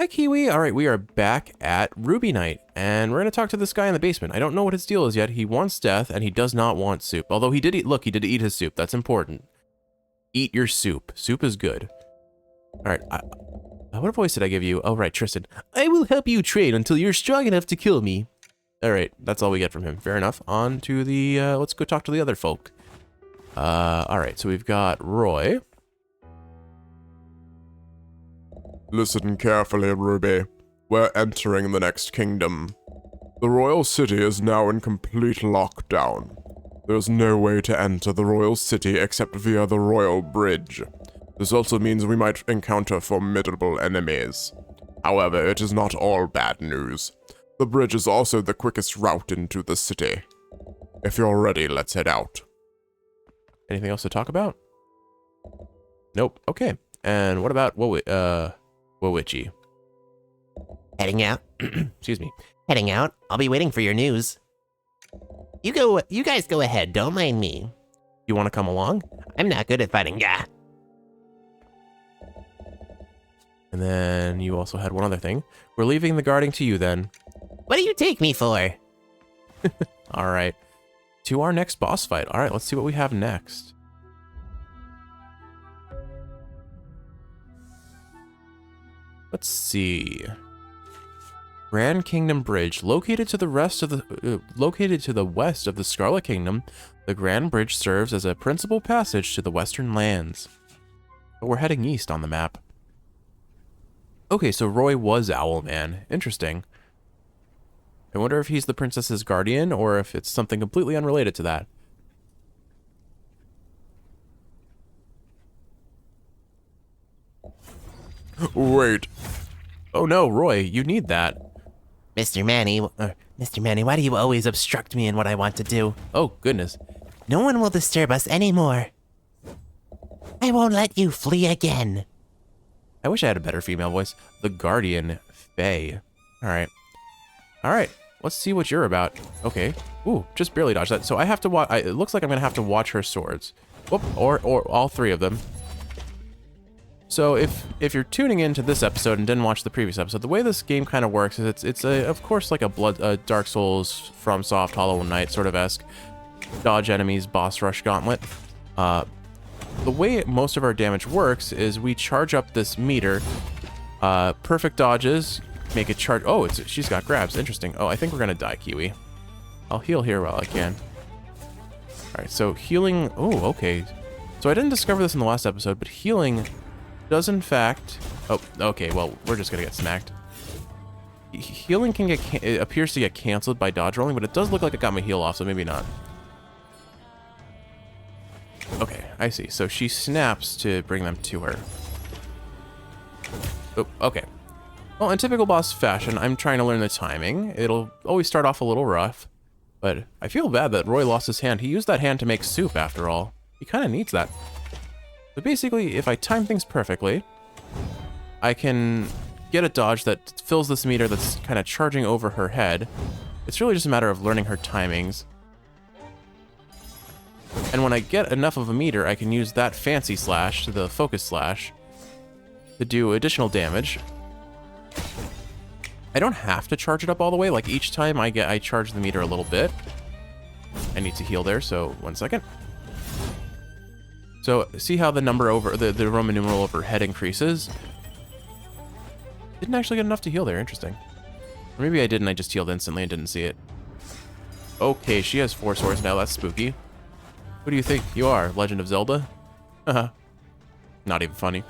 Hi, Kiwi. All right, we are back at Rubinite, and we're going to talk to this guy in the basement. I don't know what his deal is yet. He wants death, and he does not want soup. Although he did eat, look, he did eat his soup. That's important. Eat your soup. Soup is good. All right, what voice did I give you? Oh, right, Tristan. I will help you train until you're strong enough to kill me. All right, that's all we get from him. Fair enough. On to the, let's go talk to the other folk. All right, so we've got Roy. Listen carefully, Ruby. We're entering the next kingdom. The royal city is now in complete lockdown. There's no way to enter the royal city except via the royal bridge. This also means we might encounter formidable enemies. However, it is not all bad news. The bridge is also the quickest route into the city. If you're ready, let's head out. Anything else to talk about? Nope. Okay. And what about Wowitchy? Heading out. Excuse me. Heading out. I'll be waiting for your news. You guys go ahead. Don't mind me. You want to come along? I'm not good at fighting. Yeah. And then you also had one other thing. We're leaving the guarding to you then. What do you take me for? All right. To our next boss fight. All right, let's see what we have next. Let's see. Grand Kingdom Bridge, located to the west of the Scarlet Kingdom. The Grand Bridge serves as a principal passage to the Western Lands. But we're heading east on the map. Okay, so Roy was Owlman. Interesting. I wonder if he's the princess's guardian or if it's something completely unrelated to that. Wait. Oh no, Roy, you need that. Mr. Manny, why do you always obstruct me in what I want to do? Oh, goodness. No one will disturb us anymore. I won't let you flee again. I wish I had a better female voice. The Guardian, Faye. All right. Let's see what you're about. Okay. Ooh, just barely dodged that. So I have to watch. It looks like I'm gonna have to watch her swords. Whoop, or all three of them. So if you're tuning into this episode and didn't watch the previous episode, the way this game kind of works is it's of course like a Dark Souls, FromSoft, Hollow Knight sort of esque dodge enemies, boss rush gauntlet. The way most of our damage works is we charge up this meter. Perfect dodges make it charge. Oh, she's got grabs. Interesting. Oh, I think we're gonna die, Kiwi. I'll heal here while I can. All right, so healing. Oh, okay. So I didn't discover this in the last episode, but healing does in fact. Oh, okay. Well, we're just gonna get smacked. Healing can get. It appears to get canceled by dodge rolling, but it does look like it got my heal off, so maybe not. Okay, I see. So she snaps to bring them to her. Oh, okay. Well, in typical boss fashion, I'm trying to learn the timing. It'll always start off a little rough, but I feel bad that Roy lost his hand. He used that hand to make soup, after all. He kind of needs that. But basically, if I time things perfectly, I can get a dodge that fills this meter that's kind of charging over her head. It's really just a matter of learning her timings. And when I get enough of a meter, I can use that fancy slash, the focus slash, to do additional damage. I don't have to charge it up all the way. Like each time I charge the meter a little bit. I need to heal there, so 1 second. So see how the number over the Roman numeral over head increases? Didn't actually get enough to heal there. Interesting. Or maybe I didn't. I just healed instantly and didn't see it. Okay, she has 4 swords now. That's spooky. Who do you think you are? Legend of Zelda? Haha. Not even funny.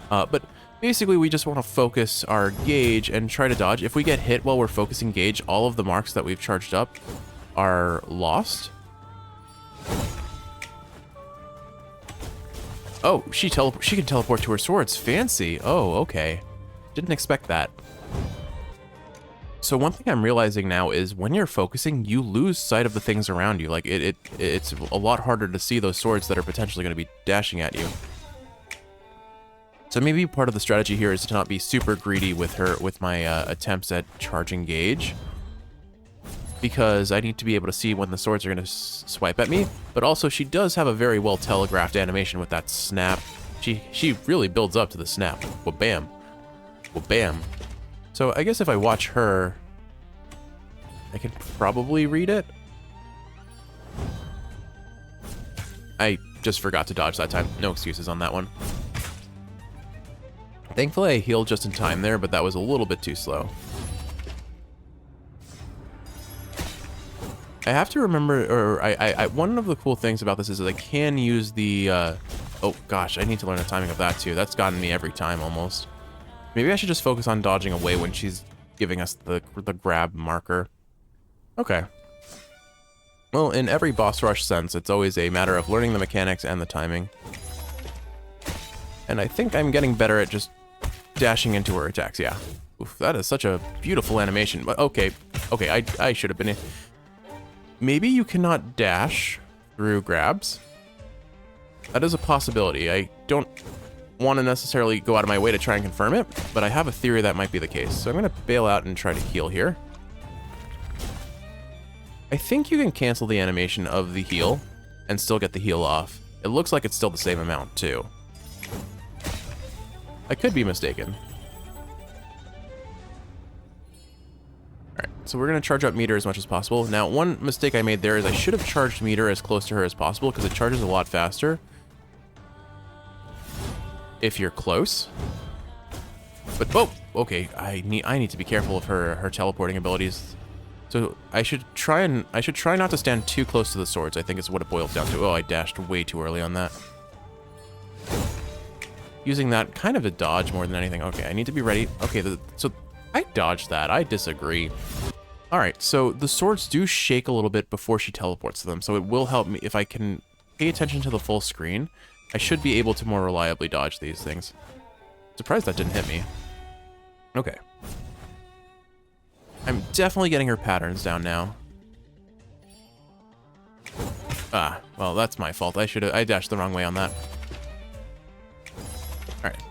But basically, we just want to focus our gauge and try to dodge. If we get hit while we're focusing gauge, all of the marks that we've charged up are lost. Oh, she can teleport to her swords. Fancy. Oh, okay. Didn't expect that. So one thing I'm realizing now is when you're focusing, you lose sight of the things around you. Like it's a lot harder to see those swords that are potentially going to be dashing at you. So maybe part of the strategy here is to not be super greedy with my attempts at charging gauge, because I need to be able to see when the swords are going to swipe at me. But also, she does have a very well telegraphed animation with that snap. She really builds up to the snap. Well, bam. Well, bam. So I guess if I watch her, I can probably read it. I just forgot to dodge that time. No excuses on that one. Thankfully, I healed just in time there, but that was a little bit too slow. I have to remember, or one of the cool things about this is that I can use the, oh gosh, I need to learn the timing of that too. That's gotten me every time almost. Maybe I should just focus on dodging away when she's giving us the grab marker. Okay. Well, in every boss rush sense, it's always a matter of learning the mechanics and the timing. And I think I'm getting better at just dashing into her attacks, yeah. Oof, that is such a beautiful animation. But okay, I should have been in. Maybe you cannot dash through grabs. That is a possibility. I don't want to necessarily go out of my way to try and confirm it, but I have a theory that might be the case. So I'm going to bail out and try to heal here. I think you can cancel the animation of the heal and still get the heal off. It looks like it's still the same amount too. I could be mistaken. Alright, so we're going to charge up meter as much as possible. Now, one mistake I made there is I should have charged meter as close to her as possible because it charges a lot faster if you're close. But, oh, okay, I need to be careful of her teleporting abilities. So I should try not to stand too close to the swords, I think is what it boils down to. Oh, I dashed way too early on that. Using that kind of a dodge more than anything. Okay, I need to be ready. Okay, so I dodged that. I disagree. All right, so the swords do shake a little bit before she teleports to them, so it will help me if I can pay attention to the full screen. I should be able to more reliably dodge these things. Surprised that didn't hit me. Okay. I'm definitely getting her patterns down now. Ah, well, that's my fault. I dashed the wrong way on that. Alright.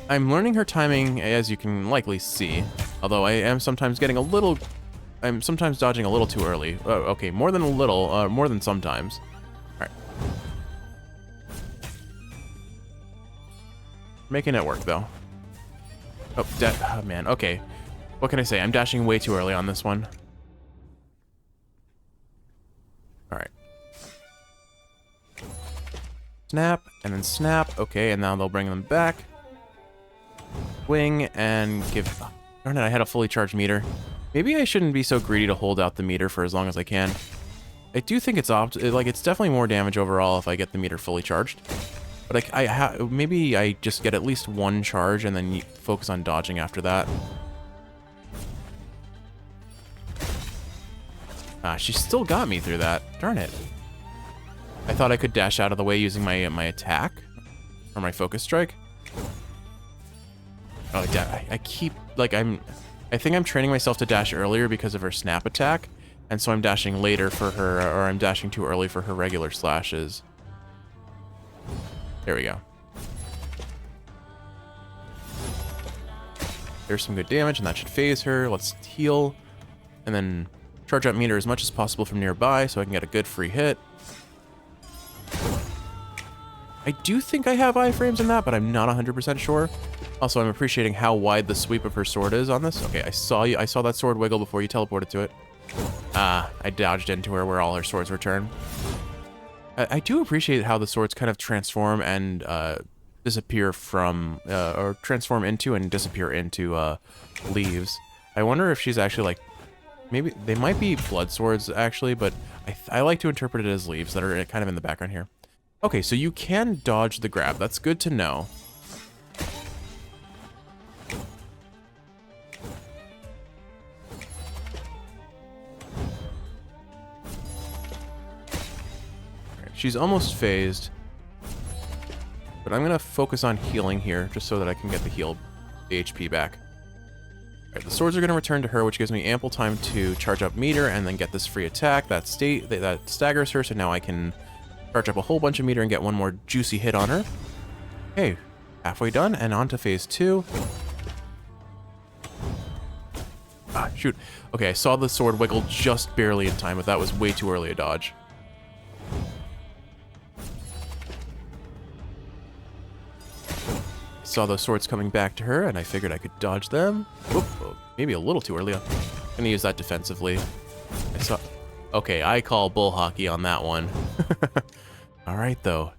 I'm learning her timing, as you can likely see. Although I am sometimes getting a little... I'm sometimes dodging a little too early. Oh, okay, more than a little, more than sometimes. Alright. Making it work, though. Oh, man, okay. What can I say? I'm dashing way too early on this one. Alright. Snap, and then snap. Okay, and now they'll bring them back. Wing, and give... Oh, darn it, I had a fully charged meter. Maybe I shouldn't be so greedy to hold out the meter for as long as I can. I do think it's it's definitely more damage overall if I get the meter fully charged. But maybe I just get at least one charge and then focus on dodging after that. Ah, she still got me through that. Darn it. I thought I could dash out of the way using my attack. Or my focus strike. Oh, I keep... Like, I think I'm training myself to dash earlier because of her snap attack. And so I'm dashing later for her... Or I'm dashing too early for her regular slashes. There we go. There's some good damage, and that should phase her. Let's heal. And then... charge up meter as much as possible from nearby so I can get a good free hit. I do think I have iframes in that, but I'm not 100% sure. Also, I'm appreciating how wide the sweep of her sword is on this. Okay, I saw that sword wiggle before you teleported to it. Ah, I dodged into her where all her swords return. I do appreciate how the swords kind of transform and disappear from, or transform into and disappear into leaves. I wonder if she's actually like, maybe they might be blood swords actually, but I like to interpret it as leaves that are kind of in the background here. Okay, so you can dodge the grab. That's good to know. Alright, she's almost phased. But I'm gonna focus on healing here, just so that I can get the HP back. Alright, the swords are going to return to her, which gives me ample time to charge up meter and then get this free attack. That staggers her, so now I can charge up a whole bunch of meter and get one more juicy hit on her. Okay, halfway done, and on to phase 2. Ah, shoot. Okay, I saw the sword wiggle just barely in time, but that was way too early a dodge. saw those swords coming back to her, and I figured I could dodge them. Whoop, maybe a little too early. I'm gonna use that defensively. I saw... Okay, I call bull hockey on that one. Alright, though.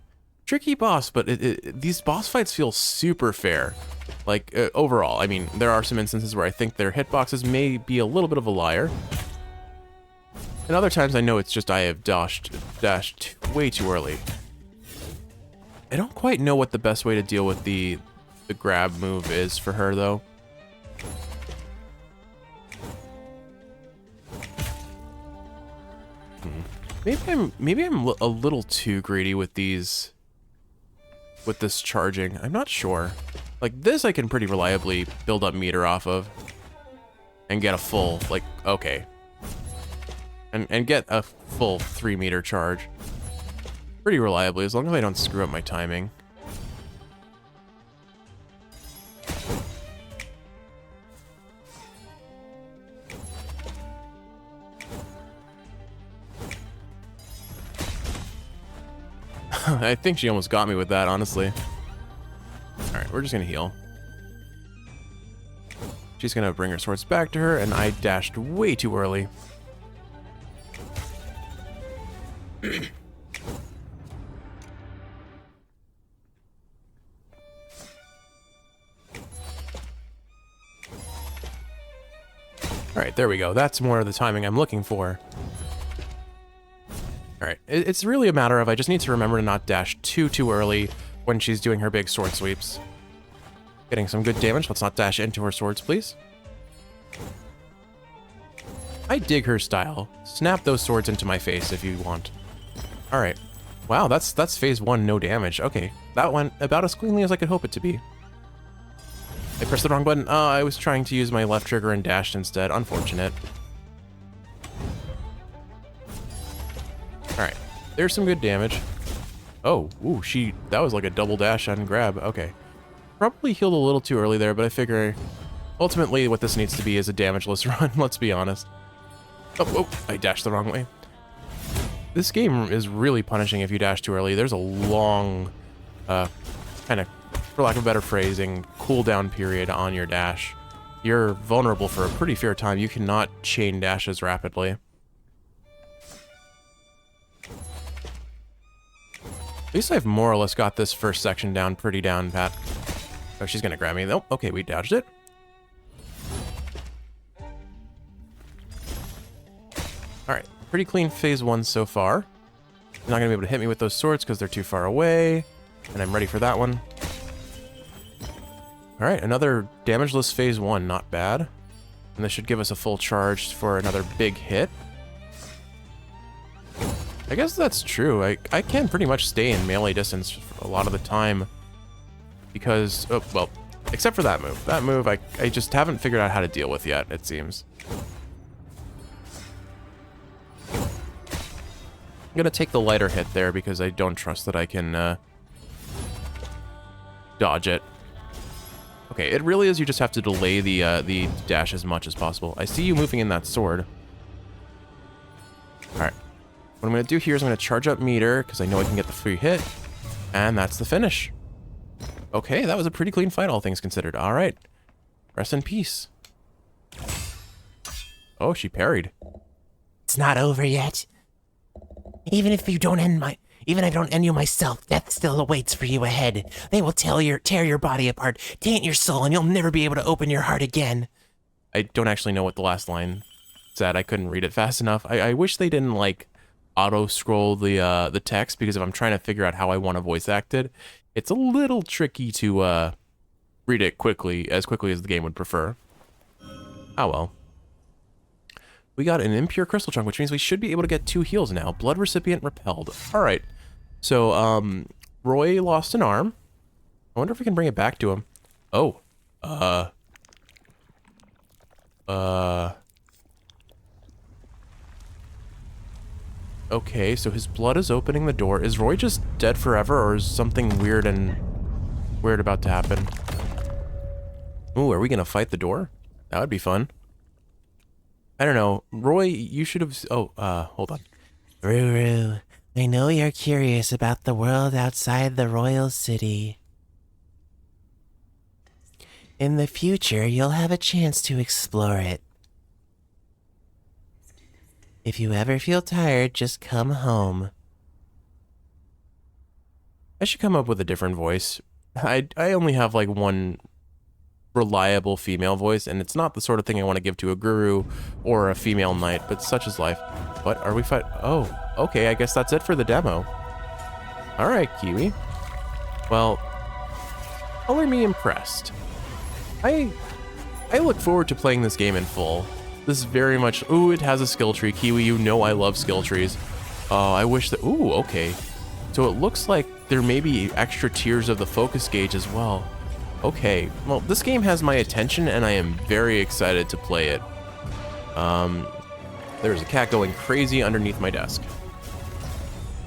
Tricky boss, but these boss fights feel super fair. Like, overall. I mean, there are some instances where I think their hitboxes may be a little bit of a liar. And other times I know it's just I have dashed way too early. I don't quite know what the best way to deal with the grab move is for her, though. Maybe I'm a little too greedy with this charging. I'm not sure. Like this I can pretty reliably build up meter off of and get a full, like, okay. And get a full 3 meter charge pretty reliably, as long as I don't screw up my timing. I think she almost got me with that, honestly. Alright, we're just gonna heal. She's gonna bring her swords back to her, and I dashed way too early. Alright, there we go. That's more of the timing I'm looking for. Alright, it's really a matter of I just need to remember to not dash too early when she's doing her big sword sweeps. Getting some good damage. Let's not dash into her swords, please. I dig her style. Snap those swords into my face if you want. Alright. Wow, that's phase 1, no damage. Okay, that went about as cleanly as I could hope it to be. I pressed the wrong button. Oh, I was trying to use my left trigger and dashed instead. Unfortunate. Alright, there's some good damage. Oh, ooh, that was like a double dash on grab. Okay. Probably healed a little too early there, but I figure ultimately what this needs to be is a damageless run, let's be honest. Oh, I dashed the wrong way. This game is really punishing if you dash too early. There's a long, kind of, for lack of better phrasing, cooldown period on your dash. You're vulnerable for a pretty fair time. You cannot chain dashes rapidly. At least I've more or less got this first section down pretty down pat. Oh, she's gonna grab me. Oh, okay, we dodged it. Alright, pretty clean phase 1 so far. You're not gonna be able to hit me with those swords because they're too far away. And I'm ready for that one. Alright, another damageless phase 1, not bad. And this should give us a full charge for another big hit. I guess that's true. I can pretty much stay in melee distance for a lot of the time. Because, oh, well, except for that move. That move I just haven't figured out how to deal with yet, it seems. I'm gonna take the lighter hit there because I don't trust that I can dodge it. Okay, it really is you just have to delay the dash as much as possible. I see you moving in that sword. Alright. What I'm going to do here is I'm going to charge up meter, because I know I can get the free hit. And that's the finish. Okay, that was a pretty clean fight, all things considered. Alright. Rest in peace. Oh, she parried. It's not over yet. Even if I don't end you myself, death still awaits for you ahead. They will tear your body apart, taint your soul, and you'll never be able to open your heart again. I don't actually know what the last line said. I couldn't read it fast enough. I wish they didn't, like, auto-scroll the text, because if I'm trying to figure out how I want to voice act it, it's a little tricky to read it as quickly as the game would prefer. Oh well. We got an impure crystal chunk, which means we should be able to get 2 heals now. Blood recipient repelled. Alright. So, Roy lost an arm. I wonder if we can bring it back to him. Oh. Okay, so his blood is opening the door. Is Roy just dead forever, or is something weird about to happen? Ooh, are we gonna fight the door? That would be fun. I don't know. Roy, you should have... Oh, hold on. Ruru, I know you're curious about the world outside the royal city. In the future, you'll have a chance to explore it. If you ever feel tired, just come home. I should come up with a different voice. I only have like one reliable female voice, and it's not the sort of thing I want to give to a guru or a female knight, but such is life. What are we fight? Oh, okay, I guess that's it for the demo. All right, Kiwi. Well, color me impressed. I look forward to playing this game in full. This is very much, ooh, it has a skill tree. Kiwi, you know I love skill trees. I wish that, ooh, okay. So it looks like there may be extra tiers of the focus gauge as well. Okay, well, this game has my attention, and I am very excited to play it. There's a cat going crazy underneath my desk.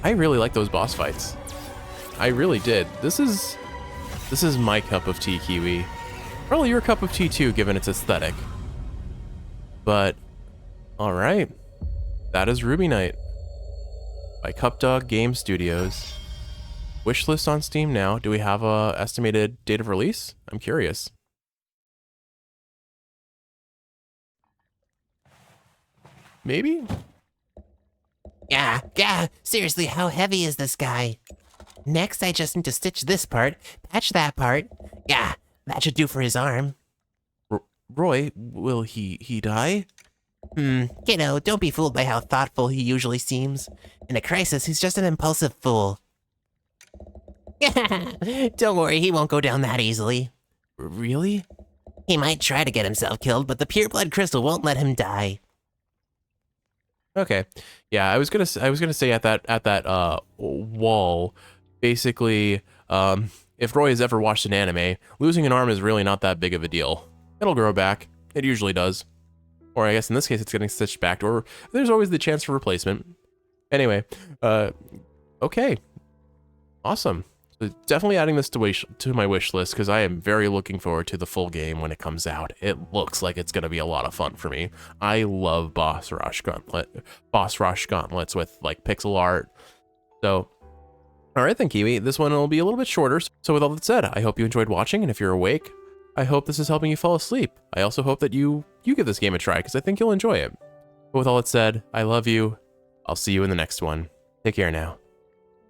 I really like those boss fights. I really did. This is my cup of tea, Kiwi. Probably your cup of tea too, given its aesthetic. But, all right, that is Rubinite by Cupdog Game Studios. Wishlist on Steam now. Do we have a estimated date of release? I'm curious. Maybe? Yeah, seriously, how heavy is this guy? Next, I just need to stitch this part, patch that part. Yeah, that should do for his arm. Roy, will he die? Kiddo, don't be fooled by how thoughtful he usually seems. In a crisis, he's just an impulsive fool. Don't worry, he won't go down that easily. Really? He might try to get himself killed, but the pure blood crystal won't let him die. Okay. Yeah, I was gonna say at that wall, basically, if Roy has ever watched an anime, losing an arm is really not that big of a deal. It'll grow back. It usually does. Or I guess in this case, it's getting stitched back, or there's always the chance for replacement. Anyway, okay. Awesome. So definitely adding this to my wish list, because I am very looking forward to the full game when it comes out. It looks like it's going to be a lot of fun for me. I love boss rush gauntlets with like pixel art. So, all right then, Kiwi. This one will be a little bit shorter. So with all that said, I hope you enjoyed watching, and if you're awake, I hope this is helping you fall asleep. I also hope that you give this game a try, because I think you'll enjoy it. But with all that said, I love you. I'll see you in the next one. Take care now.